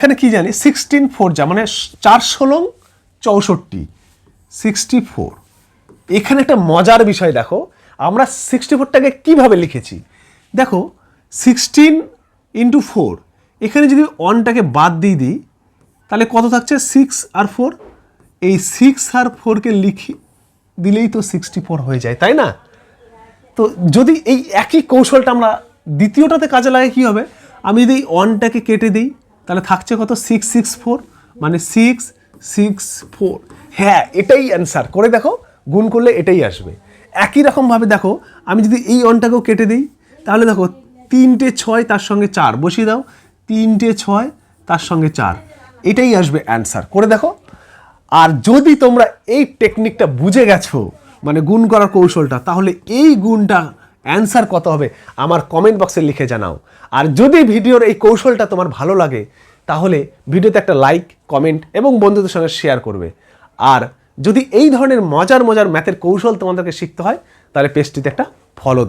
এখানে কি জানি 16 যা মানে 4 64 64। এখানে একটা মজার বিষয় দেখো, আমরা 64টাকে কিভাবে লিখেছি দেখো, 16 × 4, এখানে যদি 1টাকে বাদ দিয়ে দিই তাহলে কত থাকছে 6 আর 4, এই 6 আর 4কে লিখি দিলেই তো 64 হয়ে যায়, তাই না? তো যদি এই একই কৌশলটা আমরা দ্বিতীয়টাতে কাজে লাগে কি হবে, আমি যদি এই 1টাকে কেটে দিই তাহলে থাকছে কত 664, মানে 664। হ্যাঁ, এটাই অ্যান্সার। করে দেখো, গুণ করলে এটাই আসবে। একই রকমভাবে দেখো, আমি যদি এই 1টাকেও কেটে দিই তাহলে দেখো 3টে 6 তার সঙ্গে 4 বসিয়ে দাও, 3টে 6 তার সঙ্গে 4, এটাই আসবে অ্যান্সার। করে দেখো। আর যদি তোমরা এই টেকনিকটা বুঝে গেছো, মানে গুণ করার কৌশলটা, তাহলে এই গুণটা অ্যান্সার কত হবে আমার কমেন্ট বক্সে লিখে জানাও। আর যদি ভিডিওর এই কৌশলটা তোমার ভালো লাগে তাহলে ভিডিওতে একটা লাইক, কমেন্ট এবং বন্ধুদের সঙ্গে শেয়ার করবে। আর যদি এই ধরনের মজার মজার ম্যাথের কৌশল তোমাদেরকে শিখতে হয় তাহলে পেজটিতে একটা ফলো দিও।